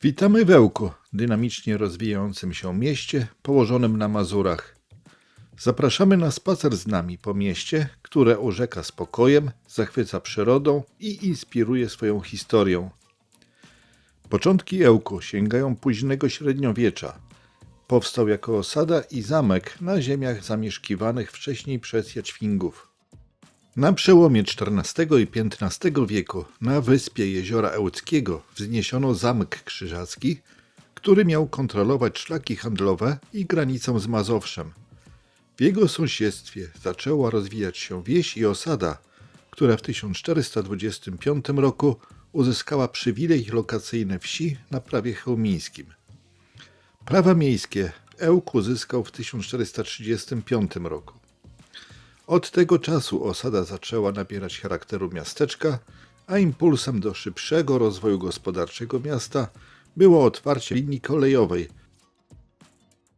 Witamy w Ełku, dynamicznie rozwijającym się mieście położonym na Mazurach. Zapraszamy na spacer z nami po mieście, które orzeka spokojem, zachwyca przyrodą i inspiruje swoją historią. Początki Ełku sięgają późnego średniowiecza. Powstał jako osada i zamek na ziemiach zamieszkiwanych wcześniej przez Jadźwingów. Na przełomie XIV i XV wieku na wyspie Jeziora Ełckiego wzniesiono Zamek Krzyżacki, który miał kontrolować szlaki handlowe i granicę z Mazowszem. W jego sąsiedztwie zaczęła rozwijać się wieś i osada, która w 1425 roku uzyskała przywilej lokacyjny wsi na prawie chełmińskim. Prawa miejskie Ełk uzyskał w 1435 roku. Od tego czasu osada zaczęła nabierać charakteru miasteczka, a impulsem do szybszego rozwoju gospodarczego miasta było otwarcie linii kolejowej.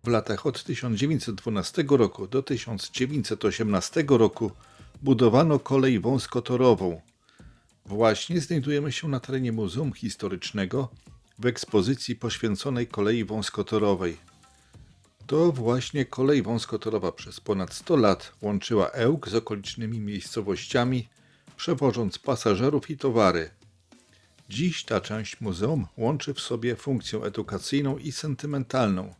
W latach od 1912 roku do 1918 roku budowano kolej wąskotorową. Właśnie znajdujemy się na terenie Muzeum Historycznego w ekspozycji poświęconej kolei wąskotorowej. To właśnie kolej wąskotorowa przez ponad 100 lat łączyła Ełk z okolicznymi miejscowościami, przewożąc pasażerów i towary. Dziś ta część muzeum łączy w sobie funkcję edukacyjną i sentymentalną.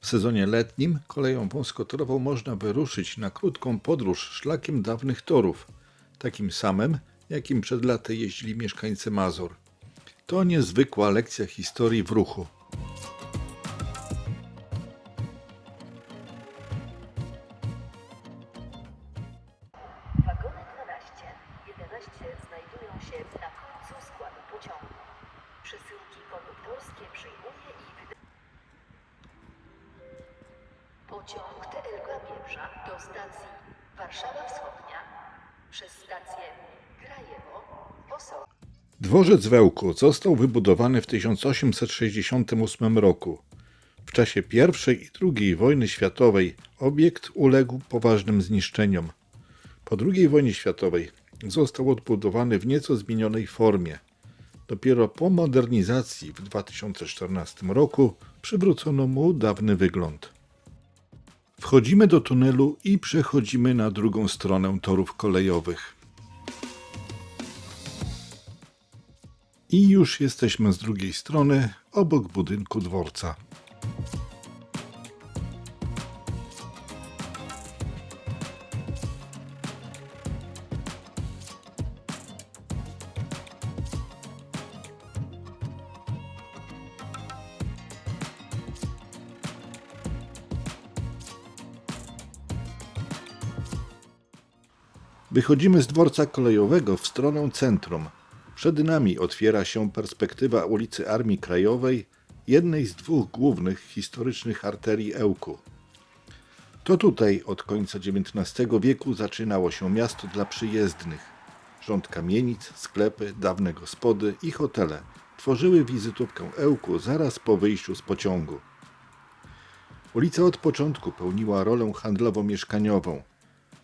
W sezonie letnim koleją wąskotorową można wyruszyć na krótką podróż szlakiem dawnych torów, takim samym, jakim przed laty jeździli mieszkańcy Mazur. To niezwykła lekcja historii w ruchu. Wagony 12, 11 znajdują się na końcu składu pociągu. Przesyłki konduktorskie przyjmuje i wydaje. Pociąg TLK Biebrza do stacji Warszawa Wschodnia przez stację Grajewo, Osob. Dworzec w Ełku został wybudowany w 1868 roku. W czasie I i II wojny światowej obiekt uległ poważnym zniszczeniom. Po II wojnie światowej został odbudowany w nieco zmienionej formie. Dopiero po modernizacji w 2014 roku przywrócono mu dawny wygląd. Wchodzimy do tunelu i przechodzimy na drugą stronę torów kolejowych. I już jesteśmy z drugiej strony, obok budynku dworca. Wychodzimy z dworca kolejowego w stronę centrum. Przed nami otwiera się perspektywa ulicy Armii Krajowej, jednej z dwóch głównych historycznych arterii Ełku. To tutaj od końca XIX wieku zaczynało się miasto dla przyjezdnych. Rząd kamienic, sklepy, dawne gospody i hotele tworzyły wizytówkę Ełku zaraz po wyjściu z pociągu. Ulica od początku pełniła rolę handlowo-mieszkaniową.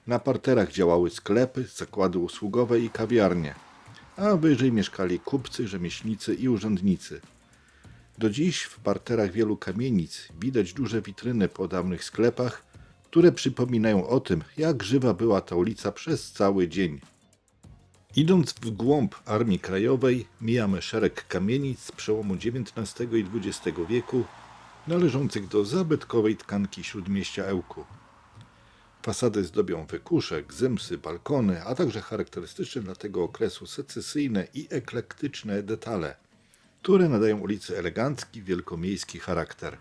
Na parterach działały sklepy, zakłady usługowe i kawiarnie, a wyżej mieszkali kupcy, rzemieślnicy i urzędnicy. Do dziś w parterach wielu kamienic widać duże witryny po dawnych sklepach, które przypominają o tym, jak żywa była ta ulica przez cały dzień. Idąc w głąb Armii Krajowej, mijamy szereg kamienic z przełomu XIX i XX wieku, należących do zabytkowej tkanki śródmieścia Ełku. Fasady zdobią wykusze, gzymsy, balkony, a także charakterystyczne dla tego okresu secesyjne i eklektyczne detale, które nadają ulicy elegancki, wielkomiejski charakter.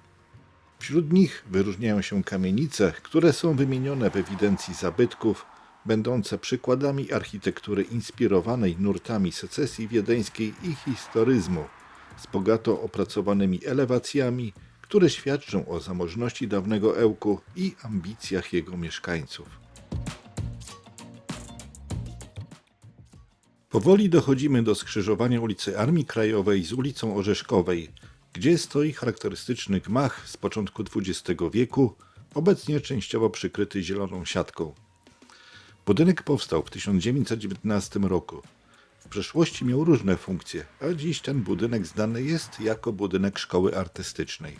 Wśród nich wyróżniają się kamienice, które są wymienione w ewidencji zabytków, będące przykładami architektury inspirowanej nurtami secesji wiedeńskiej i historyzmu, z bogato opracowanymi elewacjami, które świadczą o zamożności dawnego Ełku i ambicjach jego mieszkańców. Powoli dochodzimy do skrzyżowania ulicy Armii Krajowej z ulicą Orzeszkowej, gdzie stoi charakterystyczny gmach z początku XX wieku, obecnie częściowo przykryty zieloną siatką. Budynek powstał w 1919 roku. W przeszłości miał różne funkcje, a dziś ten budynek znany jest jako budynek szkoły artystycznej.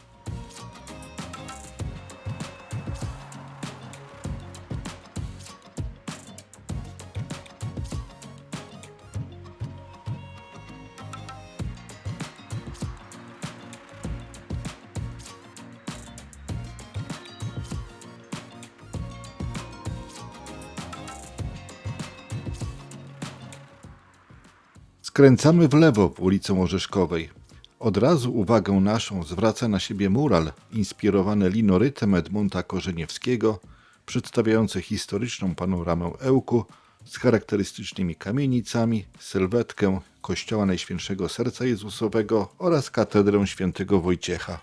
Skręcamy w lewo w ulicą Orzeszkowej. Od razu uwagę naszą zwraca na siebie mural inspirowany linorytem Edmunda Korzeniewskiego, przedstawiający historyczną panoramę Ełku z charakterystycznymi kamienicami, sylwetkę kościoła Najświętszego Serca Jezusowego oraz katedrę świętego Wojciecha.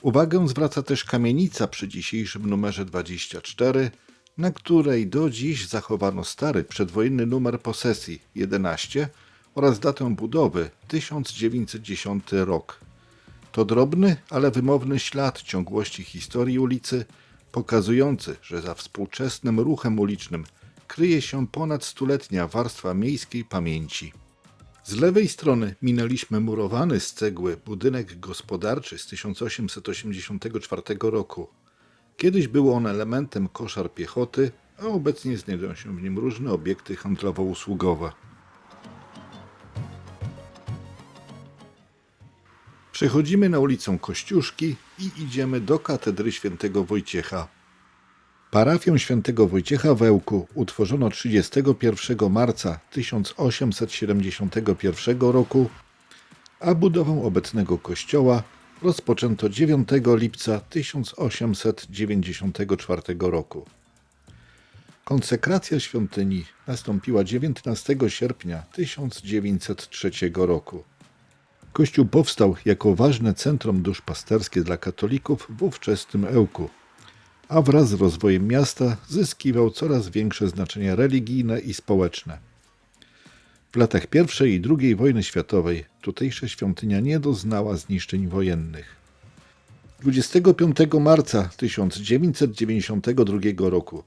Uwagę zwraca też kamienica przy dzisiejszym numerze 24, na której do dziś zachowano stary przedwojenny numer posesji 11 oraz datę budowy 1910 rok. To drobny, ale wymowny ślad ciągłości historii ulicy, pokazujący, że za współczesnym ruchem ulicznym kryje się ponad stuletnia warstwa miejskiej pamięci. Z lewej strony minęliśmy murowany z cegły budynek gospodarczy z 1884 roku. Kiedyś był on elementem koszar piechoty, a obecnie znajdują się w nim różne obiekty handlowo-usługowe. Przechodzimy na ulicę Kościuszki i idziemy do katedry świętego Wojciecha. Parafię świętego Wojciecha w Ełku utworzono 31 marca 1871 roku, a budowę obecnego kościoła rozpoczęto 9 lipca 1894 roku. Konsekracja świątyni nastąpiła 19 sierpnia 1903 roku. Kościół powstał jako ważne centrum duszpasterskie dla katolików w ówczesnym Ełku, a wraz z rozwojem miasta zyskiwał coraz większe znaczenie religijne i społeczne. W latach I i II wojny światowej tutejsza świątynia nie doznała zniszczeń wojennych. 25 marca 1992 roku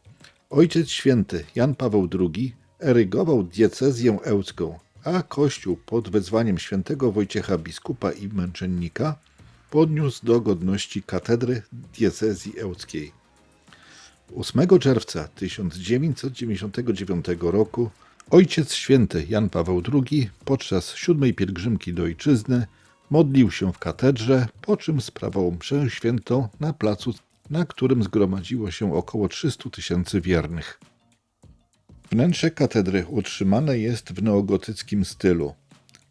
Ojciec Święty Jan Paweł II erygował diecezję ełcką, a Kościół pod wezwaniem świętego Wojciecha biskupa i męczennika podniósł do godności katedry diecezji ełckiej. 8 czerwca 1999 roku Ojciec Święty Jan Paweł II podczas 7. pielgrzymki do Ojczyzny modlił się w katedrze, po czym sprawował mszę świętą na placu, na którym zgromadziło się około 300 000 wiernych. Wnętrze katedry utrzymane jest w neogotyckim stylu.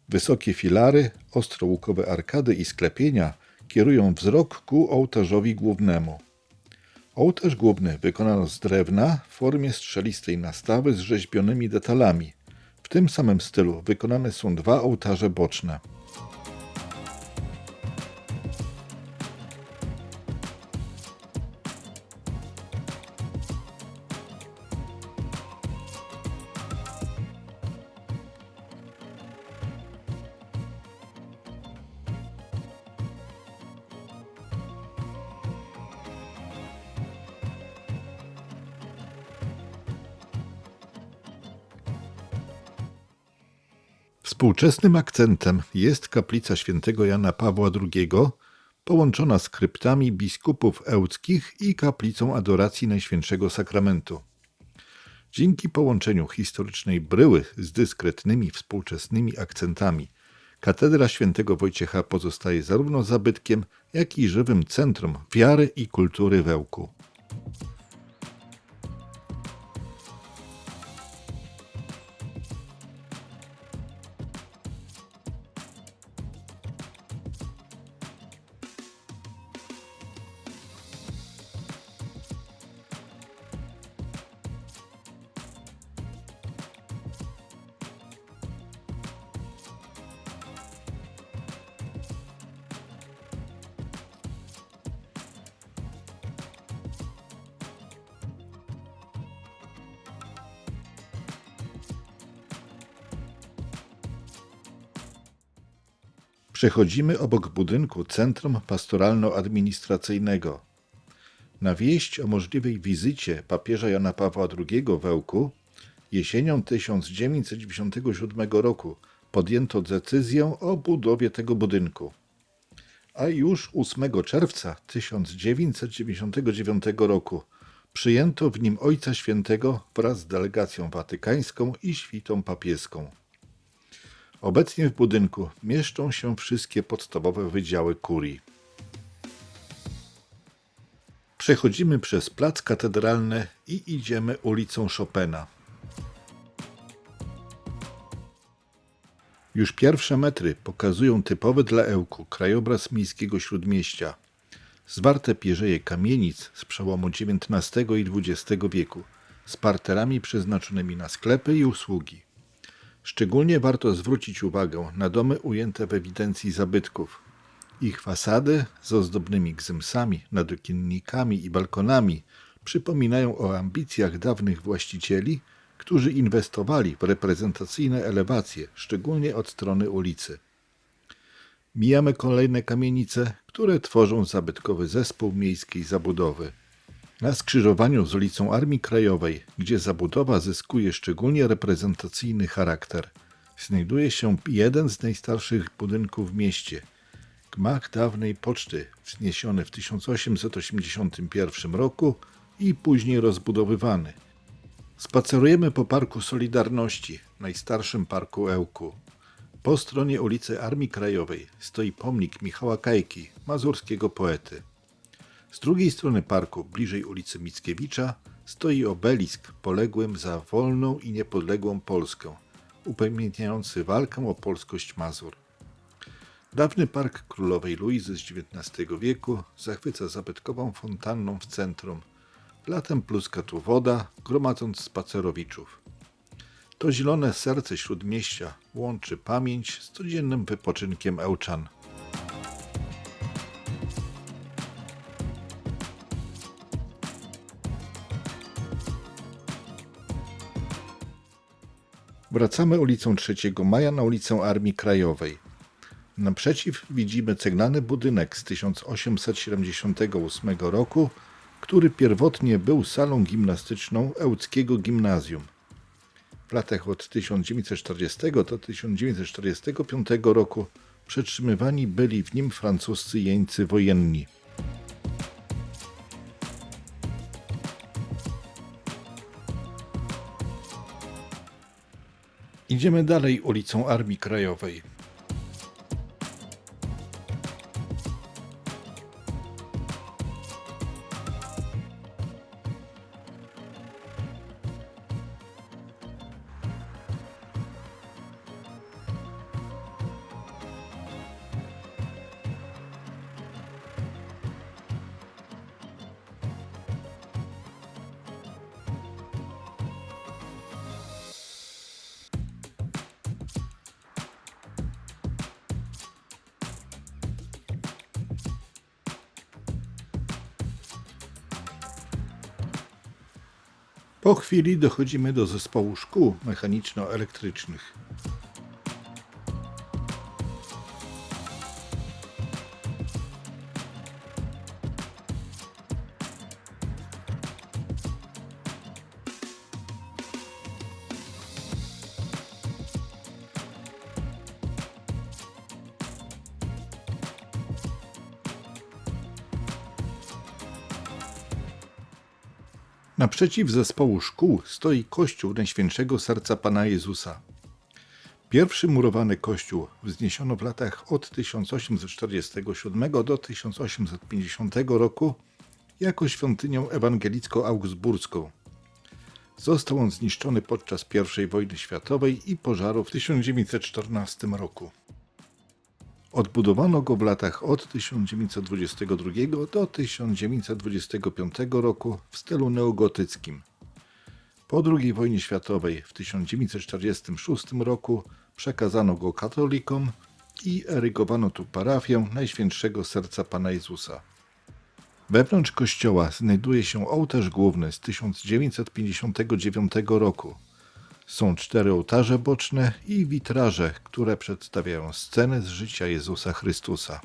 Wysokie filary, ostrołukowe arkady i sklepienia kierują wzrok ku ołtarzowi głównemu. Ołtarz główny wykonano z drewna w formie strzelistej nastawy z rzeźbionymi detalami. W tym samym stylu wykonane są dwa ołtarze boczne. Współczesnym akcentem jest kaplica świętego Jana Pawła II, połączona z kryptami biskupów ełckich i kaplicą adoracji Najświętszego Sakramentu. Dzięki połączeniu historycznej bryły z dyskretnymi współczesnymi akcentami, katedra świętego Wojciecha pozostaje zarówno zabytkiem, jak i żywym centrum wiary i kultury w Ełku. Przechodzimy obok budynku Centrum Pastoralno-Administracyjnego. Na wieść o możliwej wizycie papieża Jana Pawła II w Ełku Jesienią 1997 roku podjęto decyzję o budowie tego budynku, a już 8 czerwca 1999 roku przyjęto w nim Ojca Świętego wraz z delegacją watykańską i świtą papieską. Obecnie w budynku mieszczą się wszystkie podstawowe wydziały kurii. Przechodzimy przez plac katedralny i idziemy ulicą Chopina. Już pierwsze metry pokazują typowy dla Ełku krajobraz miejskiego śródmieścia. Zwarte pierzeje kamienic z przełomu XIX i XX wieku, z parterami przeznaczonymi na sklepy i usługi. Szczególnie warto zwrócić uwagę na domy ujęte w ewidencji zabytków. Ich fasady z ozdobnymi gzymsami, nadokiennikami i balkonami przypominają o ambicjach dawnych właścicieli, którzy inwestowali w reprezentacyjne elewacje, szczególnie od strony ulicy. Mijamy kolejne kamienice, które tworzą zabytkowy zespół miejskiej zabudowy. Na skrzyżowaniu z ulicą Armii Krajowej, gdzie zabudowa zyskuje szczególnie reprezentacyjny charakter, znajduje się jeden z najstarszych budynków w mieście. Gmach dawnej poczty, wzniesiony w 1881 roku i później rozbudowywany. Spacerujemy po Parku Solidarności, najstarszym parku Ełku. Po stronie ulicy Armii Krajowej stoi pomnik Michała Kajki, mazurskiego poety. Z drugiej strony parku, bliżej ulicy Mickiewicza, stoi obelisk poległym za wolną i niepodległą Polskę, upamiętniający walkę o polskość Mazur. Dawny park królowej Luizy z XIX wieku zachwyca zabytkową fontanną w centrum. Latem pluska tu woda, gromadząc spacerowiczów. To zielone serce śródmieścia łączy pamięć z codziennym wypoczynkiem Ełczan. Wracamy ulicą 3 Maja na ulicę Armii Krajowej. Naprzeciw widzimy ceglany budynek z 1878 roku, który pierwotnie był salą gimnastyczną Ełckiego Gimnazjum. W latach od 1940 do 1945 roku przetrzymywani byli w nim francuscy jeńcy wojenni. Idziemy dalej ulicą Armii Krajowej. Po chwili dochodzimy do zespołu szkół mechaniczno-elektrycznych. Naprzeciw zespołu szkół stoi kościół Najświętszego Serca Pana Jezusa. Pierwszy murowany kościół wzniesiono w latach od 1847 do 1850 roku jako świątynię ewangelicko-augsburską. Został on zniszczony podczas I wojny światowej i pożaru w 1914 roku. Odbudowano go w latach od 1922 do 1925 roku w stylu neogotyckim. Po II wojnie światowej w 1946 roku przekazano go katolikom i erygowano tu parafię Najświętszego Serca Pana Jezusa. Wewnątrz kościoła znajduje się ołtarz główny z 1959 roku. Są 4 ołtarze boczne i witraże, które przedstawiają sceny z życia Jezusa Chrystusa.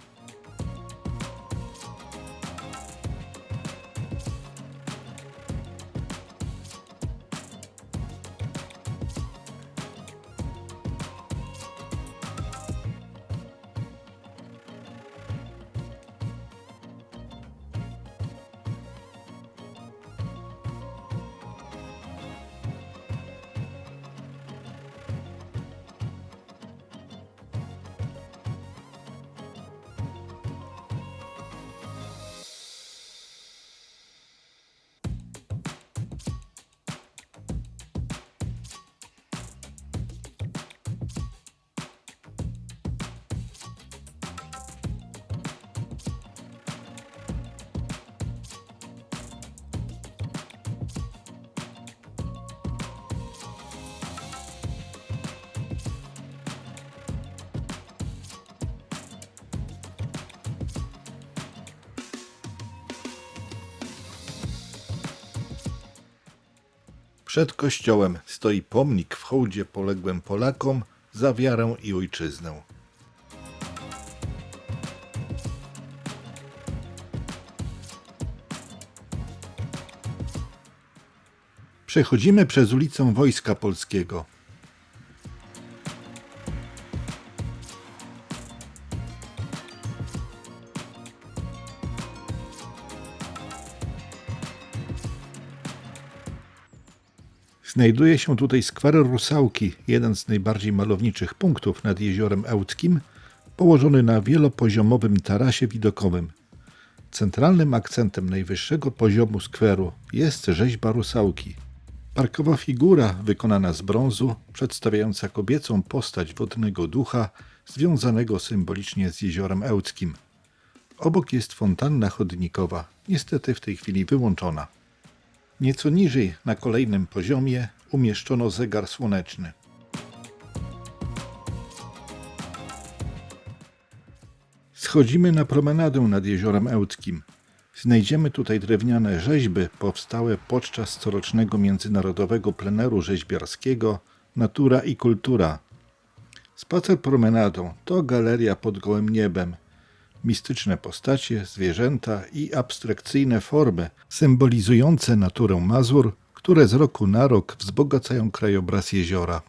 Przed kościołem stoi pomnik w hołdzie poległym Polakom za wiarę i ojczyznę. Przechodzimy przez ulicę Wojska Polskiego. Znajduje się tutaj skwer Rusałki, jeden z najbardziej malowniczych punktów nad jeziorem Ełckim, położony na wielopoziomowym tarasie widokowym. Centralnym akcentem najwyższego poziomu skweru jest rzeźba Rusałki. Parkowa figura wykonana z brązu, przedstawiająca kobiecą postać wodnego ducha związanego symbolicznie z jeziorem Ełckim. Obok jest fontanna chodnikowa, niestety w tej chwili wyłączona. Nieco niżej, na kolejnym poziomie, umieszczono zegar słoneczny. Schodzimy na promenadę nad jeziorem Ełckim. Znajdziemy tutaj drewniane rzeźby powstałe podczas corocznego międzynarodowego pleneru rzeźbiarskiego Natura i Kultura. Spacer promenadą to galeria pod gołym niebem. Mistyczne postacie, zwierzęta i abstrakcyjne formy symbolizujące naturę Mazur, które z roku na rok wzbogacają krajobraz jeziora.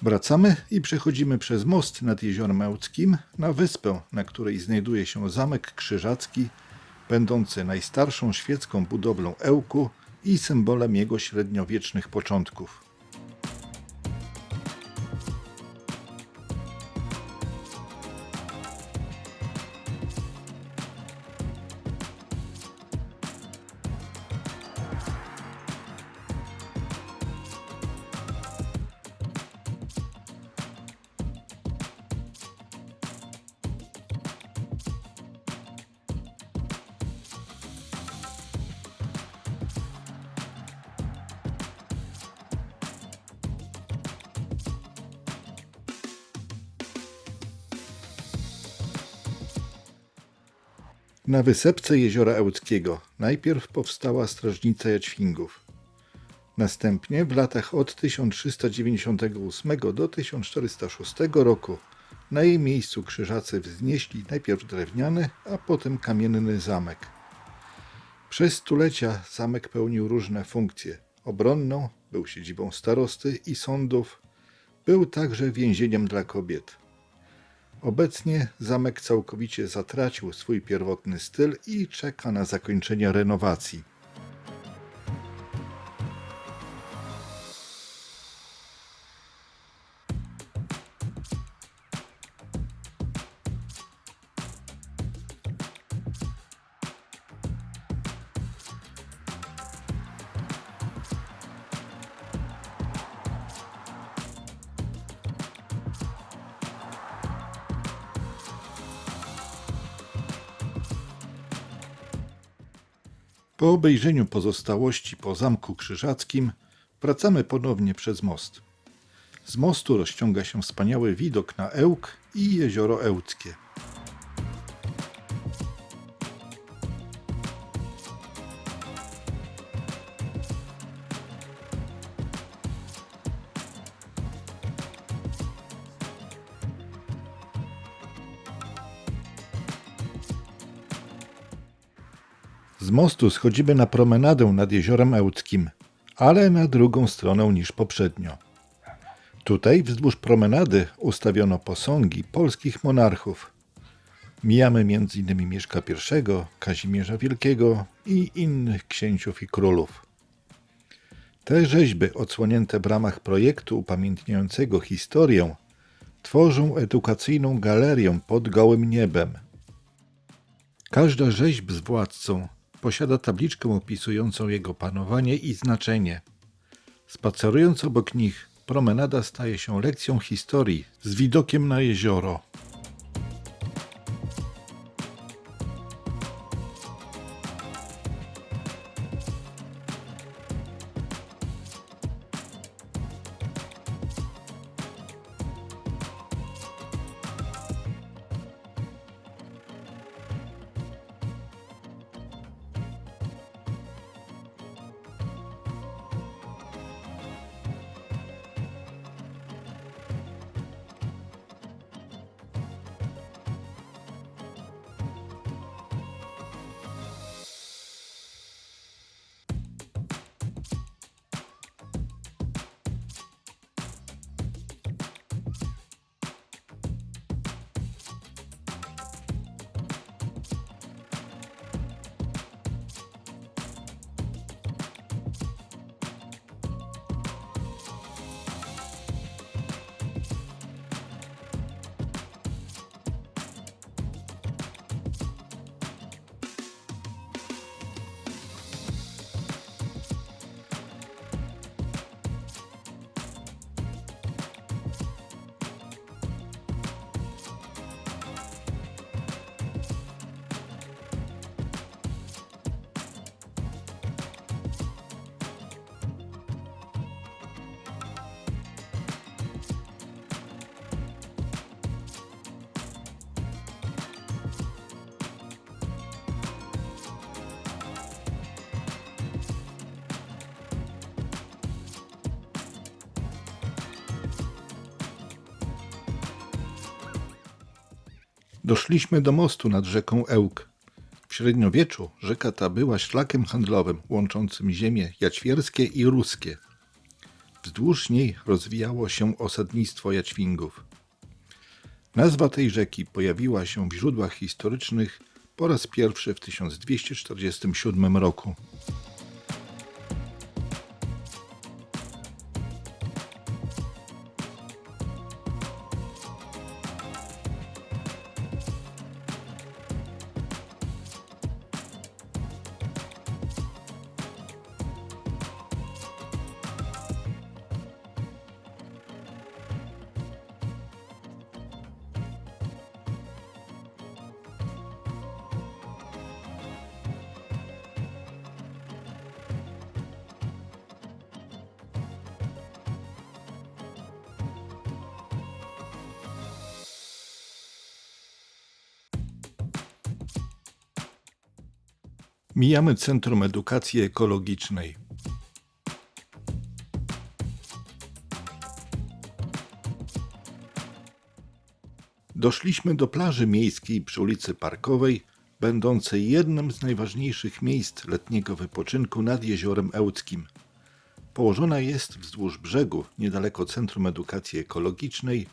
Wracamy i przechodzimy przez most nad jeziorem Ełckim na wyspę, na której znajduje się Zamek Krzyżacki, będący najstarszą świecką budowlą Ełku i symbolem jego średniowiecznych początków. Na wysepce jeziora Ełckiego najpierw powstała strażnica Jaćwingów. Następnie w latach od 1398 do 1406 roku na jej miejscu Krzyżacy wznieśli najpierw drewniany, a potem kamienny zamek. Przez stulecia zamek pełnił różne funkcje. Obronną, był siedzibą starosty i sądów, był także więzieniem dla kobiet. Obecnie zamek całkowicie zatracił swój pierwotny styl i czeka na zakończenie renowacji. Po obejrzeniu pozostałości po Zamku Krzyżackim wracamy ponownie przez most. Z mostu rozciąga się wspaniały widok na Ełk i jezioro Ełckie. Z mostu schodzimy na promenadę nad jeziorem Ełckim, ale na drugą stronę niż poprzednio. Tutaj wzdłuż promenady ustawiono posągi polskich monarchów. Mijamy m.in. Mieszka I, Kazimierza Wielkiego i innych księciów i królów. Te rzeźby, odsłonięte w ramach projektu upamiętniającego historię, tworzą edukacyjną galerię pod gołym niebem. Każda rzeźb z władcą posiada tabliczkę opisującą jego panowanie i znaczenie. Spacerując obok nich, promenada staje się lekcją historii z widokiem na jezioro. Doszliśmy do mostu nad rzeką Ełk. W średniowieczu rzeka ta była szlakiem handlowym łączącym ziemie jaćwierskie i ruskie. Wzdłuż niej rozwijało się osadnictwo Jaćwingów. Nazwa tej rzeki pojawiła się w źródłach historycznych po raz pierwszy w 1247 roku. Mijamy Centrum Edukacji Ekologicznej. Doszliśmy do plaży miejskiej przy ulicy Parkowej, będącej jednym z najważniejszych miejsc letniego wypoczynku nad Jeziorem Ełckim. Położona jest wzdłuż brzegu, niedaleko Centrum Edukacji Ekologicznej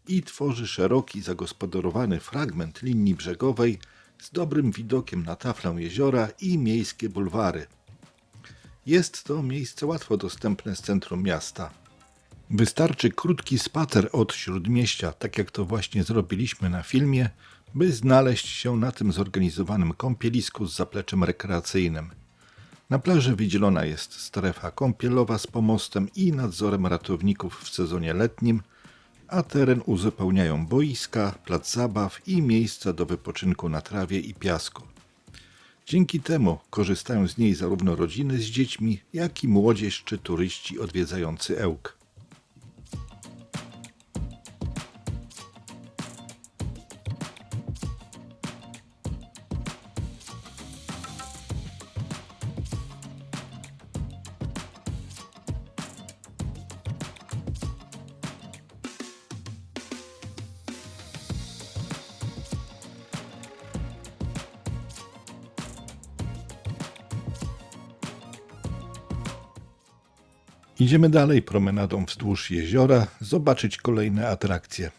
i tworzy szeroki, zagospodarowany fragment linii brzegowej z dobrym widokiem na taflę jeziora i miejskie bulwary. Jest to miejsce łatwo dostępne z centrum miasta. Wystarczy krótki spacer od Śródmieścia, tak jak to właśnie zrobiliśmy na filmie, by znaleźć się na tym zorganizowanym kąpielisku z zapleczem rekreacyjnym. Na plaży wydzielona jest strefa kąpielowa z pomostem i nadzorem ratowników w sezonie letnim, a teren uzupełniają boiska, plac zabaw i miejsca do wypoczynku na trawie i piasku. Dzięki temu korzystają z niej zarówno rodziny z dziećmi, jak i młodzież czy turyści odwiedzający Ełk. Idziemy dalej promenadą wzdłuż jeziora, zobaczyć kolejne atrakcje.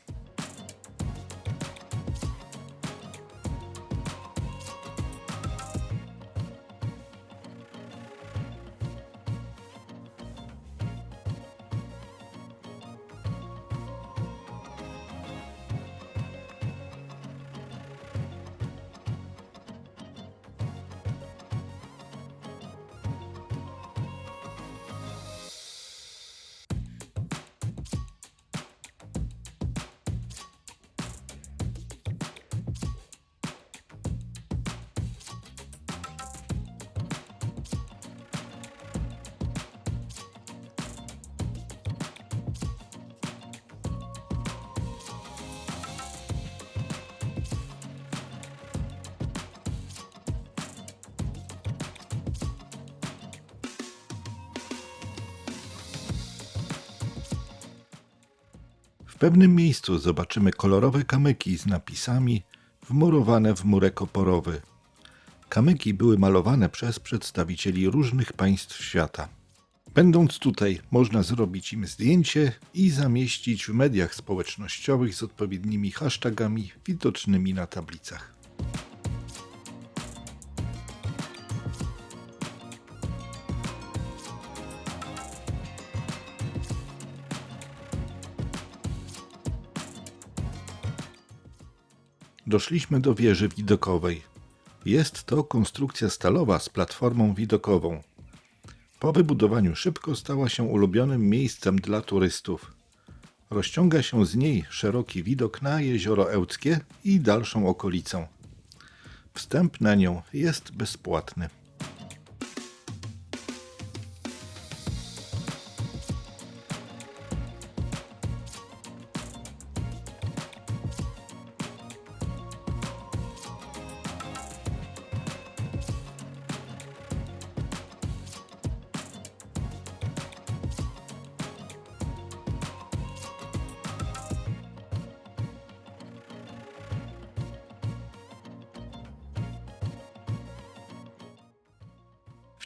W pewnym miejscu zobaczymy kolorowe kamyki z napisami wmurowane w murek oporowy. Kamyki były malowane przez przedstawicieli różnych państw świata. Będąc tutaj, można zrobić im zdjęcie i zamieścić w mediach społecznościowych z odpowiednimi hashtagami widocznymi na tablicach. Doszliśmy do wieży widokowej. Jest to konstrukcja stalowa z platformą widokową. Po wybudowaniu szybko stała się ulubionym miejscem dla turystów. Rozciąga się z niej szeroki widok na jezioro Ełckie i dalszą okolicę. Wstęp na nią jest bezpłatny.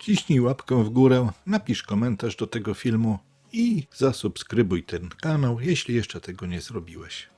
Wciśnij łapkę w górę, napisz komentarz do tego filmu i zasubskrybuj ten kanał, jeśli jeszcze tego nie zrobiłeś.